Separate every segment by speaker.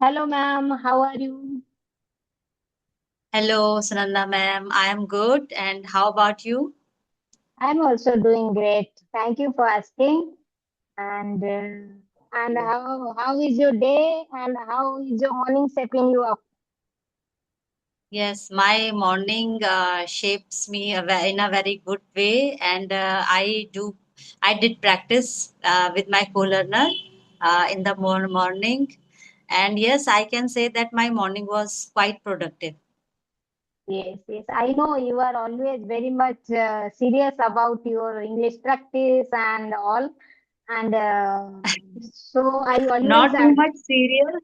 Speaker 1: Hello, ma'am. How are you?
Speaker 2: Hello, Sunanda ma'am. I am good. And how about you?
Speaker 1: I'm also doing great. Thank you for asking. And how is your day? And how is your morning setting you up?
Speaker 2: Yes, my morning shapes me in a very good way, and I did practice with my co-learner in the morning, and yes, I can say that my morning was quite productive.
Speaker 1: Yes, yes. I know you are always very much serious about your English practice and all. And so I always
Speaker 2: Not too
Speaker 1: ask.
Speaker 2: much serious,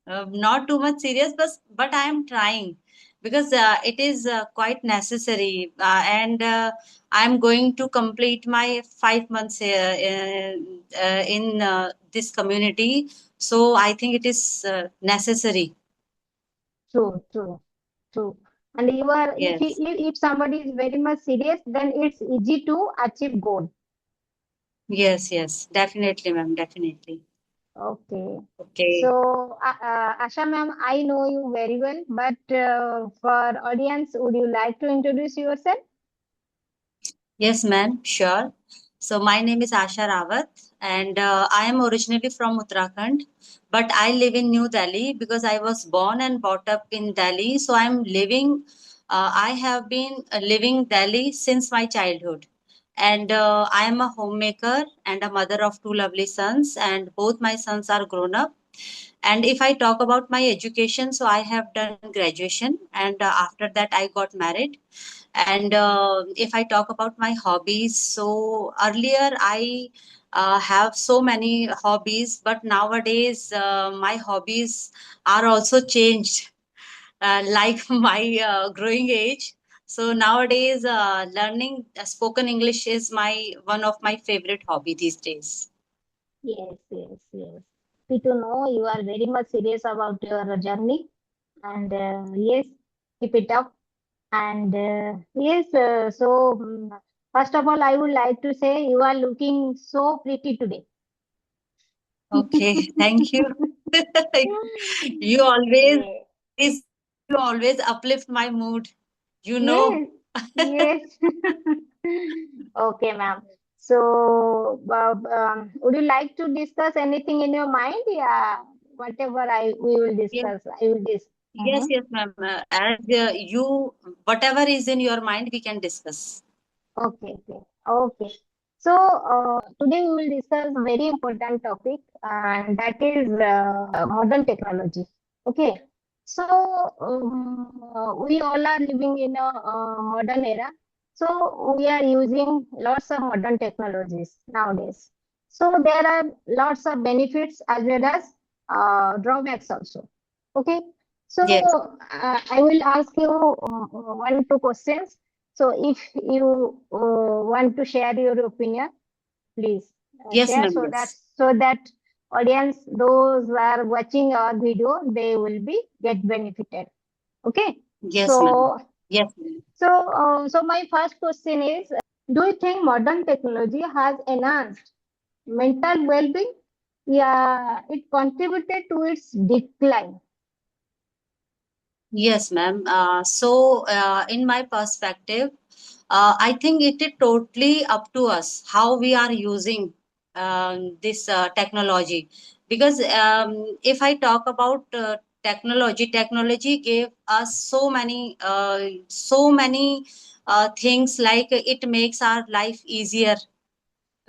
Speaker 2: not too much serious, but I am trying because it is quite necessary, and I'm going to complete my 5 months here in this community. So I think it is necessary.
Speaker 1: True, true, true. And you are,
Speaker 2: Yes,
Speaker 1: if somebody is very much serious, then it's easy to achieve goal.
Speaker 2: yes, yes, definitely, ma'am, definitely.
Speaker 1: Okay.
Speaker 2: Okay.
Speaker 1: So, Asha ma'am, I know you very well, but for audience, would you like to introduce yourself?
Speaker 2: Yes, ma'am, sure. So, my name is Asha Rawat, and I am originally from Uttarakhand, but I live in New Delhi because I was born and brought up in Delhi. So, I have been living Delhi since my childhood. And I am a homemaker and a mother of two lovely sons, and both my sons are grown up. And if I talk about my education, so I have done graduation, and after that, I got married. And if I talk about my hobbies, so earlier I have so many hobbies, but nowadays my hobbies are also changed, like my growing age. So nowadays, learning spoken English is my one of my favorite hobby these days.
Speaker 1: Yes, yes, yes. Happy to know you are very much serious about your journey, and yes, keep it up. And yes, first of all, I would like to say you are looking so pretty today.
Speaker 2: Okay, thank you. You always
Speaker 1: Yeah.
Speaker 2: you always uplift my mood. You know.
Speaker 1: Yes, yes. Okay, ma'am. So, would you like to discuss anything in your mind? Yeah, whatever I we will
Speaker 2: Yes,
Speaker 1: discuss. I will dis.
Speaker 2: yes, yes, ma'am. As you, whatever is in your mind, we can discuss.
Speaker 1: Okay, okay, okay. So, today we will discuss a very important topic, and that is modern technology. Okay. So, we all are living in a modern era. So, we are using lots of modern technologies nowadays. So, there are lots of benefits as well as drawbacks also. Okay. So,
Speaker 2: Yes,
Speaker 1: I will ask you one, two questions. So if you want to share your opinion, please
Speaker 2: yes,
Speaker 1: share
Speaker 2: ma'am.
Speaker 1: so that
Speaker 2: Yes,
Speaker 1: audience, those who are watching our video, they will be get benefited. Okay.
Speaker 2: yes, ma'am.
Speaker 1: So
Speaker 2: Yes, ma'am.
Speaker 1: so my first question is, do you think modern technology has enhanced mental well-being? Yeah, it contributed to its decline.
Speaker 2: Yes, ma'am. In my perspective, I think it is totally up to us how we are using this technology. Because if I talk about technology gave us so many things, like it makes our life easier,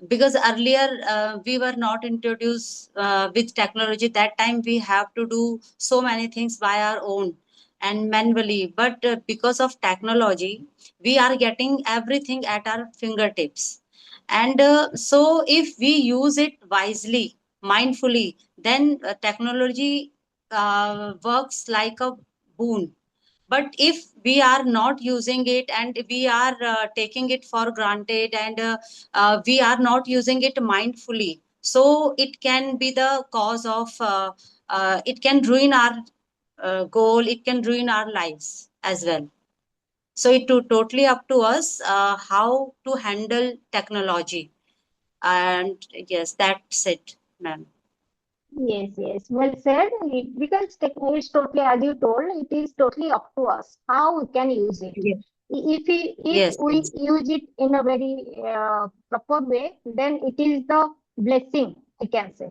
Speaker 2: because earlier we were not introduced with technology. That time we have to do so many things by our own and manually, but because of technology we are getting everything at our fingertips. And so if we use it wisely, mindfully, then technology works like a boon. But if we are not using it and we are taking it for granted, and we are not using it mindfully, so it can be the cause of it can ruin our goal, it can ruin our lives as well. So totally up to us how to handle technology. And yes, that's it, ma'am.
Speaker 1: Yes, yes, well said. Because it's totally, as you told, it is totally up to us how we can use it.
Speaker 2: Yes,
Speaker 1: If
Speaker 2: yes,
Speaker 1: we
Speaker 2: yes,
Speaker 1: use it in a very proper way, then it is the blessing, I can say.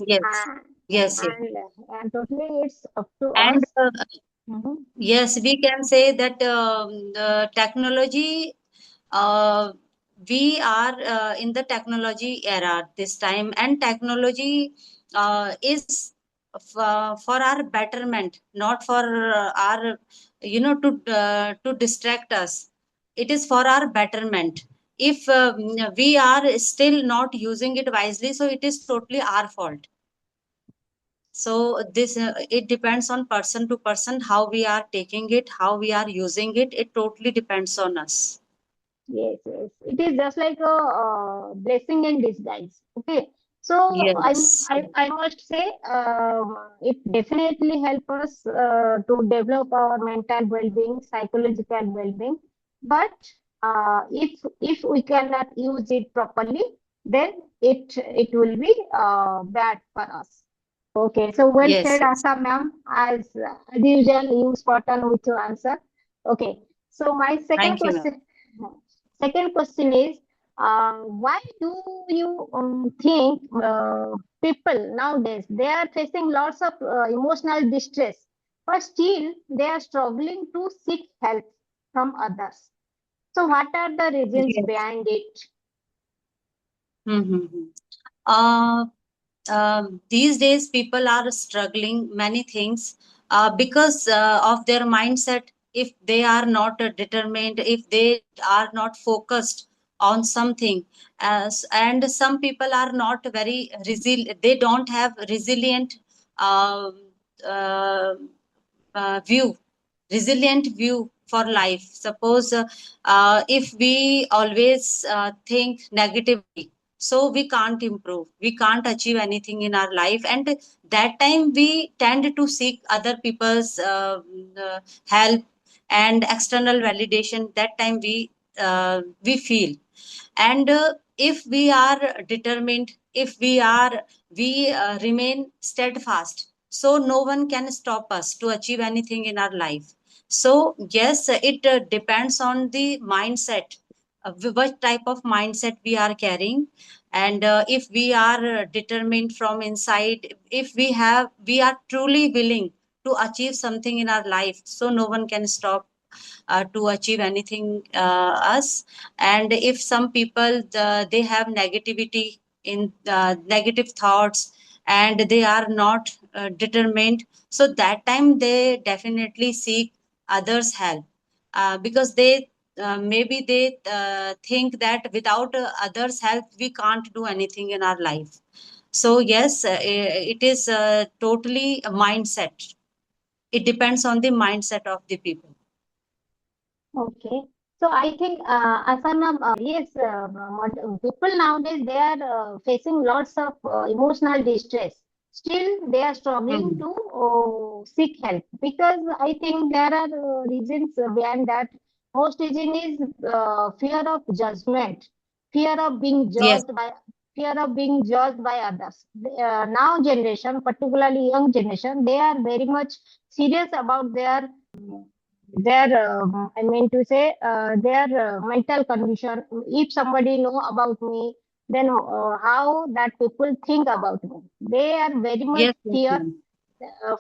Speaker 2: yes,
Speaker 1: And
Speaker 2: yes, yes.
Speaker 1: and totally, it's up to
Speaker 2: And
Speaker 1: us. Mhm.
Speaker 2: yes, we can say that the technology, uh, we are in the technology era this time, and technology is for our betterment, not for our, to distract us. It is for our betterment. If we are still not using it wisely, so it is totally our fault. So this it depends on person to person how we are taking it, how we are using it. It totally depends on us.
Speaker 1: Yes, yes. It is just like a blessing in disguise. Okay. So
Speaker 2: Yes,
Speaker 1: I must say it definitely help us to develop our mental well-being, psychological well-being. But if we cannot use it properly, then it will be bad for us. Okay. So well
Speaker 2: yes,
Speaker 1: said,
Speaker 2: yes.
Speaker 1: Asa ma'am. As usual, you spot on with your answer. Okay. So my second
Speaker 2: Thank you, ma'am.
Speaker 1: question. Second question is, why do you think people nowadays they are facing lots of emotional distress, but still they are struggling to seek help from others? So, what are the reasons
Speaker 2: Yes.
Speaker 1: behind it?
Speaker 2: Mm-hmm. Uh, these days, people are struggling many things because of their mindset. If they are not determined, if they are not focused on something, and some people are not very resilient, they don't have resilient um uh, view, resilient view for life. Suppose if we always think negatively, so we can't improve, we can't achieve anything in our life, and that time we tend to seek other people's help and external validation. That time we feel, and if we are determined, if we remain steadfast, so no one can stop us to achieve anything in our life. So yes, it depends on the mindset, what type of mindset we are carrying. And if we are determined from inside, if we are truly willing to achieve something in our life, so no one can stop to achieve anything us. And if some people they have negativity in negative thoughts, and they are not determined, so that time they definitely seek others help, because they maybe they think that without others help we can't do anything in our life. So yes, it is totally a mindset. It depends on the mindset of the people.
Speaker 1: Okay. So I think, Asana, yes, people nowadays they are facing lots of emotional distress. Still, they are struggling
Speaker 2: Mhm.
Speaker 1: to seek help because I think there are reasons behind that. Most reason is fear of judgment, fear of being
Speaker 2: Yes.
Speaker 1: judged by fear of being judged by others. Now generation, particularly young generation, they are very much serious about their I mean to say their mental condition. If somebody know about me, then how that people think about me. They are very much
Speaker 2: Yes, yes,
Speaker 1: fear
Speaker 2: ma'am.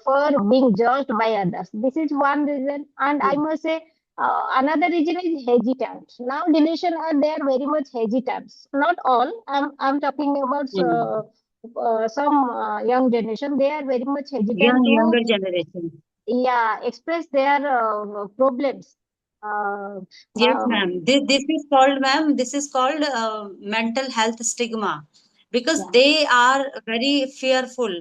Speaker 1: for being judged by others. This is one reason, and I
Speaker 2: Yes,
Speaker 1: must say another reason is hesitant. Now generation are they are very much hesitant. Not all. I'm talking about
Speaker 2: mm.
Speaker 1: some young generation. They are very much hesitant to
Speaker 2: Younger generation.
Speaker 1: yeah express their problems. uh,
Speaker 2: Yes,
Speaker 1: um,
Speaker 2: ma'am. This is called, ma'am, this is called mental health stigma, because
Speaker 1: yeah,
Speaker 2: they are very fearful.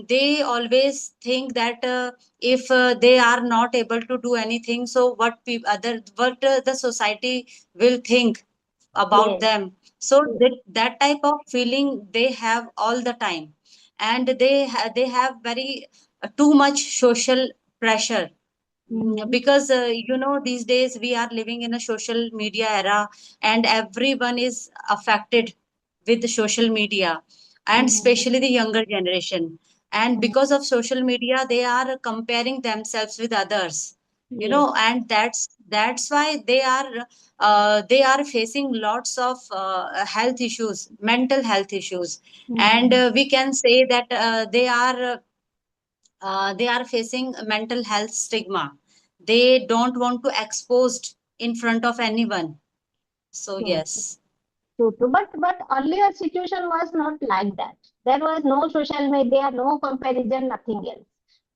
Speaker 2: They always think that if they are not able to do anything, so what the society will think about
Speaker 1: yes,
Speaker 2: them. So
Speaker 1: yes.
Speaker 2: that type of feeling they have all the time, and they have very too much social pressure.
Speaker 1: Mhm.
Speaker 2: Because these days we are living in a social media era, and everyone is affected with the social media. and
Speaker 1: Mm-hmm.
Speaker 2: especially the younger generation. And because of social media, they are comparing themselves with others,
Speaker 1: Yes.
Speaker 2: and that's why they are facing lots of health issues, mental health issues. And
Speaker 1: Mm-hmm.
Speaker 2: we can say that they are facing mental health stigma. They don't want to exposed in front of anyone. So
Speaker 1: True.
Speaker 2: yes.
Speaker 1: True, true. But earlier situation was not like that. There was no social media, no comparison, nothing else.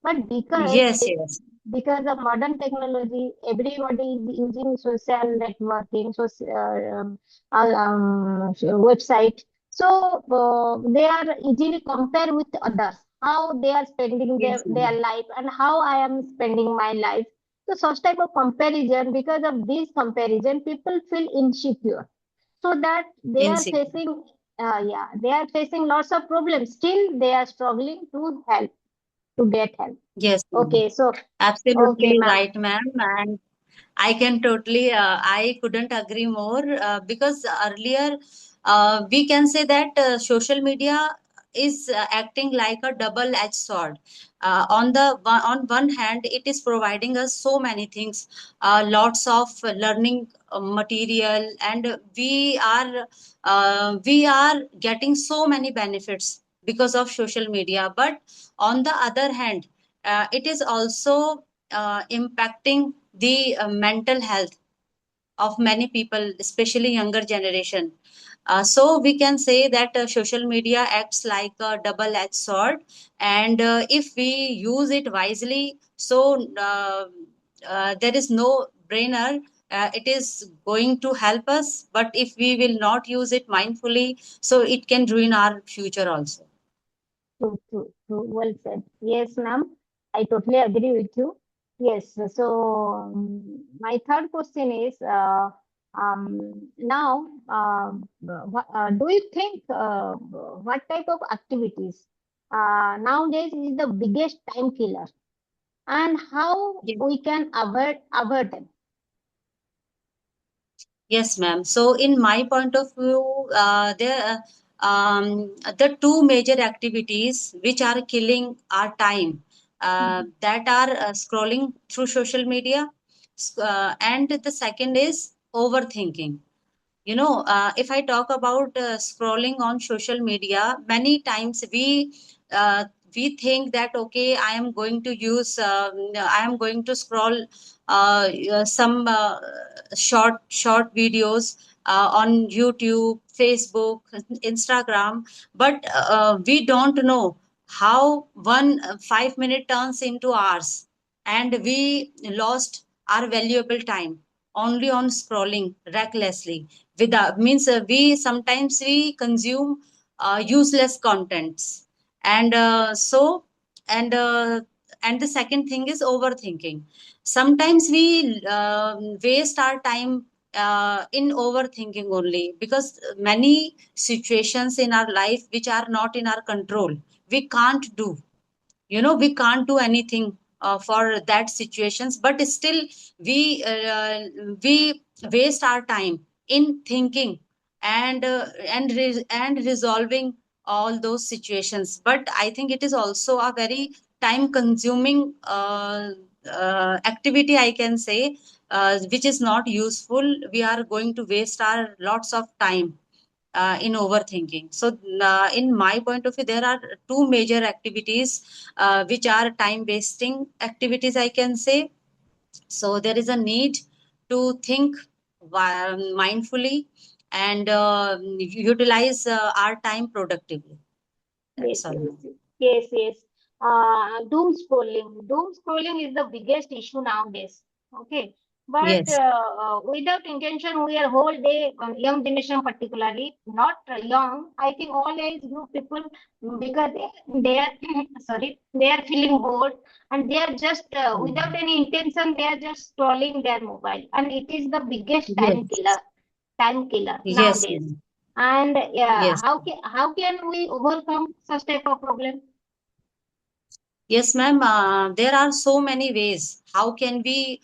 Speaker 1: But
Speaker 2: Yes, yes,
Speaker 1: because of modern technology, everybody is using social networking, website. So they are easily compare with others, how they are spending
Speaker 2: yes,
Speaker 1: their
Speaker 2: ma'am.
Speaker 1: life and how I am spending my life. So such type of comparison, because of this comparison, people feel insecure, so that they are
Speaker 2: Insecure.
Speaker 1: facing they are facing lots of problems, still they are struggling to get help.
Speaker 2: Yes, ma'am.
Speaker 1: Okay, so okay,
Speaker 2: Absolutely
Speaker 1: ma'am.
Speaker 2: right, ma'am. And I couldn't agree more, because earlier we can say that social media is acting like a double-edged sword. On one hand, it is providing us so many things, lots of learning material, and we are getting so many benefits because of social media. But on the other hand, it is also impacting the mental health of many people, especially younger generation. So we can say that social media acts like a double-edged sword, and if we use it wisely, so there is no brainer. It is going to help us, but if we will not use it mindfully, so it can ruin our future also.
Speaker 1: True, true, true. Well said. Yes, ma'am. I totally agree with you. Yes. So my third question is now do you think what type of activities nowadays is the biggest time killer, and how we can avoid them?
Speaker 2: Yes, ma'am. So, in my point of view, the two major activities which are killing our time,
Speaker 1: Mhm.
Speaker 2: that are scrolling through social media, and the second is overthinking. If I talk about scrolling on social media, many times uh, we think that okay, I am going to scroll some short videos on YouTube, Facebook, Instagram. But we don't know how one 5 minute turns into hours, and we lost our valuable time only on scrolling recklessly. Without means we sometimes we consume useless contents. And and the second thing is overthinking. Sometimes we waste our time in overthinking only, because many situations in our life which are not in our control, we can't do. We can't do anything for that situations, but still we waste our time in thinking and resolving all those situations. But I think it is also a very time consuming activity, I can say, which is not useful. We are going to waste our lots of time in overthinking. So, in my point of view, there are two major activities which are time wasting activities, I can say. So, there is a need to think mindfully and utilize our time productively.
Speaker 1: Yes,
Speaker 2: That's all.
Speaker 1: yes, yes, yes. Doom scrolling. Doom scrolling is the biggest issue nowadays. Okay. But
Speaker 2: Yes,
Speaker 1: without intention, we are whole day, young generation particularly, not young, I think all age group people, because they are, sorry, they are feeling bored, and they are just, without any intention, they are just scrolling their mobile. And it is the biggest
Speaker 2: yes,
Speaker 1: time killer
Speaker 2: yes,
Speaker 1: nowadays.
Speaker 2: ma'am.
Speaker 1: And
Speaker 2: Yes.
Speaker 1: how can we overcome such type of problem?
Speaker 2: Yes, ma'am. There are so many ways. How can we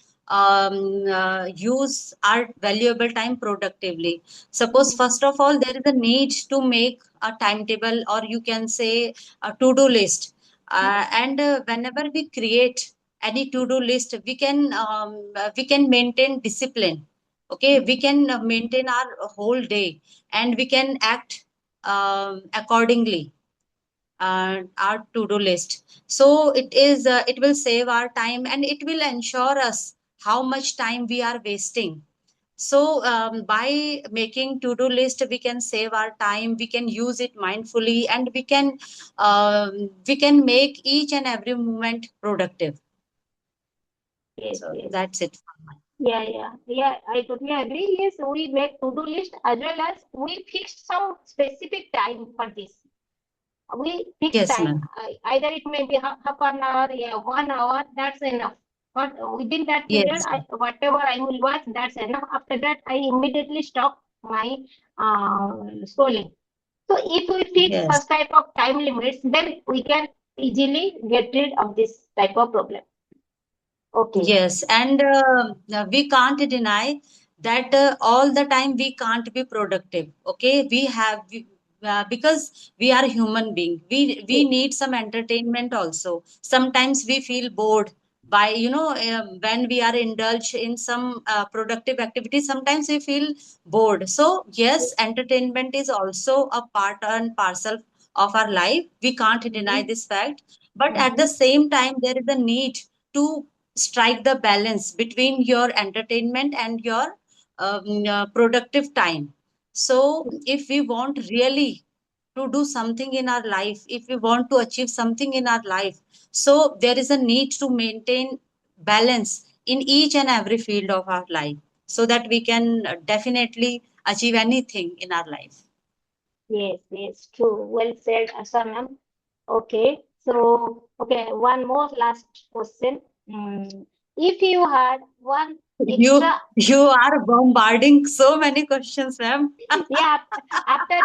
Speaker 2: use our valuable time productively. Suppose,
Speaker 1: Mhm.
Speaker 2: first of all, there is a need to make a timetable, or you can say a to-do list. And whenever we create any to-do list, we can maintain discipline. Okay, we
Speaker 1: Mhm.
Speaker 2: can maintain our whole day, and we can act accordingly, our to-do list. So it will save our time, and it will ensure us how much time we are wasting. So by making to-do list, we can save our time, we can use it mindfully, and we can make each and every moment productive.
Speaker 1: Yes,
Speaker 2: So
Speaker 1: yes.
Speaker 2: that's it.
Speaker 1: Yeah, yeah, yeah. I totally agree. Yes, we make to-do list as well as we fix some specific time for this. We fix
Speaker 2: Yes,
Speaker 1: time.
Speaker 2: ma'am.
Speaker 1: Either it may be half an hour, yeah, 1 hour. That's enough. But within that period,
Speaker 2: Yes, ma'am.
Speaker 1: whatever I will watch, that's enough. After that, I immediately stop my scrolling. So if we fix
Speaker 2: Yes.
Speaker 1: such type of time limits, then we can easily get rid of this type of problem. Okay.
Speaker 2: Yes, and we can't deny that all the time we can't be productive. Okay, because we are human being. We
Speaker 1: Yes.
Speaker 2: need some entertainment also. Sometimes we feel bored by, when we are indulged in some productive activity. Sometimes we feel bored. So yes, entertainment is also a part and parcel of our life. We can't deny
Speaker 1: Mhm.
Speaker 2: this fact. But at the
Speaker 1: Mhm.
Speaker 2: same time, there is a need to strike the balance between your entertainment and your productive time. So if we want really to do something in our life, if we want to achieve something in our life, so there is a need to maintain balance in each and every field of our life, so that we can definitely achieve anything in our life.
Speaker 1: Yes, yes, true. Well said, Asanam. Okay, so okay, one more last question. If you had one extra,
Speaker 2: You are bombarding so many questions, ma'am.
Speaker 1: yeah, after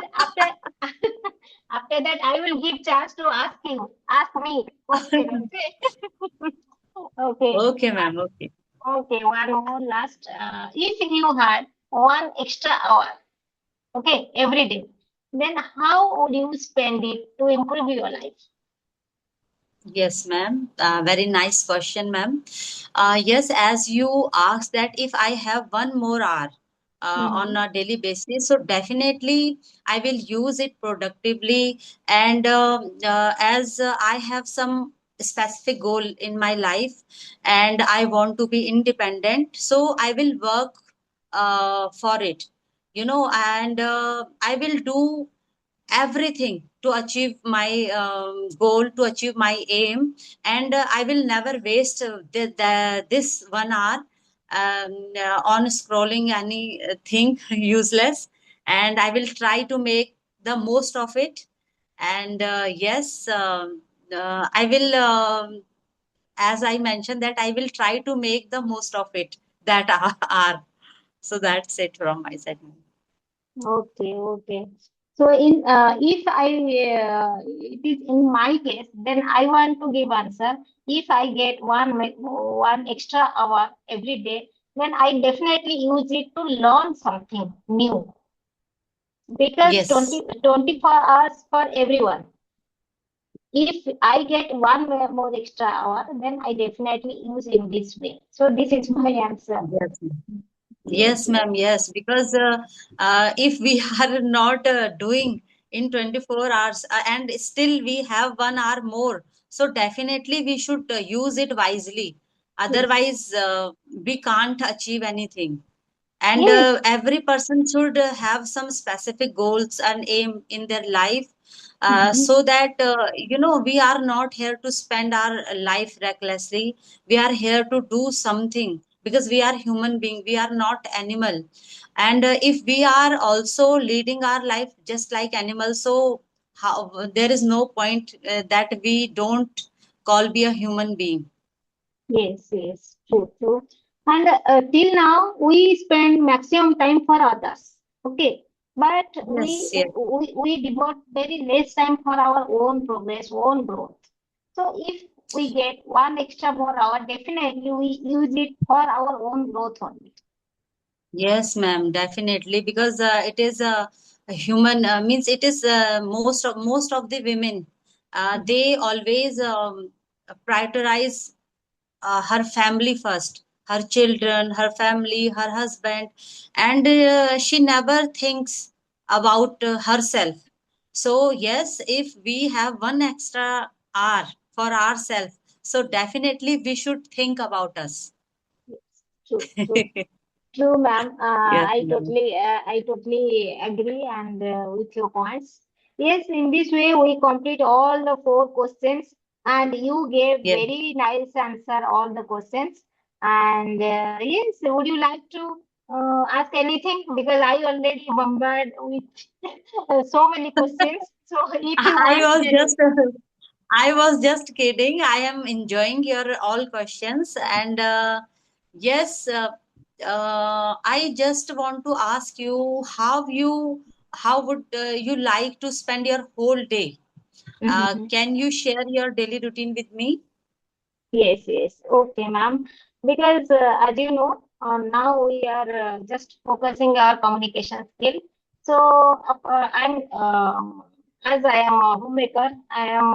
Speaker 1: after that, I will give chance to ask me question. Okay, okay,
Speaker 2: Okay, ma'am. Okay.
Speaker 1: okay. One more last. If you had one extra hour, okay, every day, then how would you spend it to improve your life?
Speaker 2: Yes, ma'am. Very nice question, ma'am. Yes, as you asked that if I have one more hour on
Speaker 1: Mm-hmm.
Speaker 2: a daily basis, so definitely I will use it productively. And as I have some specific goal in my life, and I want to be independent, so I will work for it. And I will do everything to achieve my goal, to achieve my aim. And I will never waste this 1 hour on scrolling anything useless. And I will try to make the most of it. And yes, I will, as I mentioned, that I will try to make the most of it, that hour. So that's it from my side.
Speaker 1: Okay, okay. So if it is in my case, then I want to give answer. If I get one extra hour every day, then I definitely use it to learn something new. Because
Speaker 2: Yes.
Speaker 1: 24 hours for everyone. If I get one more extra hour, then I definitely use in this way. So this is my answer.
Speaker 2: Yes.
Speaker 1: Yes,
Speaker 2: Yes,
Speaker 1: yes,
Speaker 2: ma'am. Yes, because if we are not doing in 24 hours, and still we have 1 hour more, so definitely we should use it wisely.
Speaker 1: yes,
Speaker 2: Otherwise, we can't achieve anything. And
Speaker 1: yes.
Speaker 2: every person should have some specific goals and aim in their life,
Speaker 1: Mhm.
Speaker 2: so that we are not here to spend our life recklessly. We are here to do something, because we are human being, we are not animal. And if we are also leading our life just like animals, so how, there is no point that we don't call be a human being.
Speaker 1: Yes, yes, true, true. And till now, we spend maximum time for others. Okay, but
Speaker 2: Yes, yes.
Speaker 1: we devote very less time for our own progress, own growth. So if we get 1 extra more hour, definitely we use it for our own growth only.
Speaker 2: Yes, ma'am, definitely, because it is a human means it is most of the women, they always prioritize her family first, her children, her family, her husband, and she never thinks about herself. So yes, if we have 1 extra hour for ourselves, so definitely we should think about us.
Speaker 1: Yes, true, true. True, ma'am.
Speaker 2: Yes, ma'am.
Speaker 1: I totally agree and with your points. Yes, in this way we complete all the four questions, and you gave
Speaker 2: Yes.
Speaker 1: very nice answer all the questions. And yes, would you like to ask anything? Because I already bombarded with so many questions. So if you
Speaker 2: I
Speaker 1: want,
Speaker 2: was
Speaker 1: then
Speaker 2: just I was just kidding. I am enjoying your all questions, and yes, I just want to ask you how would you like to spend your whole day?
Speaker 1: Mhm.
Speaker 2: Can you share your daily routine with me?
Speaker 1: Yes, yes. Okay, ma'am. Because as you know, now we are just focusing our communication skill. So, as I am a homemaker, I am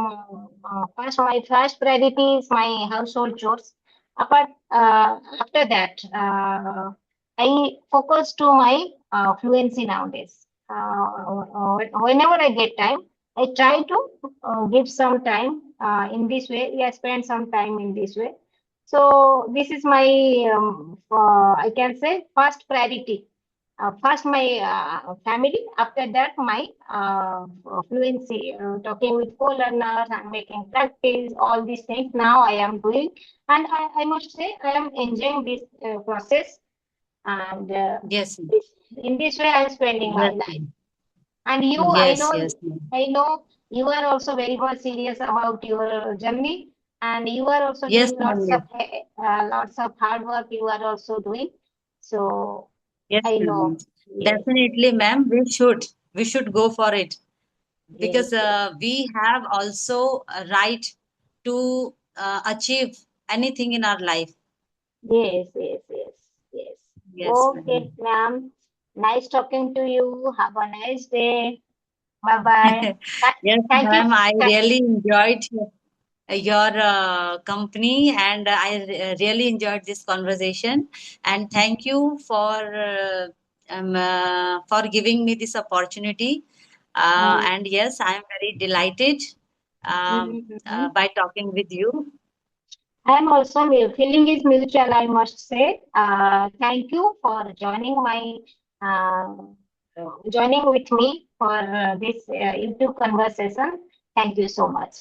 Speaker 1: first my first priority is my household chores. Apart after that, I focus to my fluency nowadays. Whenever I get time, I try to give some time in this way. Yeah, spend some time in this way. So this is my I can say first priority. First my family. After that my fluency. Talking with co-learners and making practice. All these things now I am doing, and I must say I am enjoying this process. And
Speaker 2: Yes, ma'am.
Speaker 1: in this way I am spending my
Speaker 2: Yes,
Speaker 1: life.
Speaker 2: ma'am.
Speaker 1: And you,
Speaker 2: Yes, yes, ma'am.
Speaker 1: I know you are also very much serious about your journey, and you are also
Speaker 2: Yes,
Speaker 1: doing
Speaker 2: ma'am. Yes,
Speaker 1: lots of hard work. You are also doing. So
Speaker 2: yes,
Speaker 1: I
Speaker 2: ma'am.
Speaker 1: know. Yes,
Speaker 2: Definitely, ma'am. We should go for it, because
Speaker 1: yes, yes,
Speaker 2: we have also a right to achieve anything in our life.
Speaker 1: yes, yes, yes, yes.
Speaker 2: Yes,
Speaker 1: Okay,
Speaker 2: ma'am.
Speaker 1: ma'am. Nice talking to you. Have a nice day. Bye bye.
Speaker 2: Yes,
Speaker 1: Thank you.
Speaker 2: ma'am. I really enjoyed your company, and I really enjoyed this conversation. And thank you for giving me this opportunity. And yes, I am very delighted
Speaker 1: Mhm.
Speaker 2: by talking with you.
Speaker 1: I am also feeling is mutual, I must say. Thank you for uh, joining with me for this YouTube conversation. Thank you so much.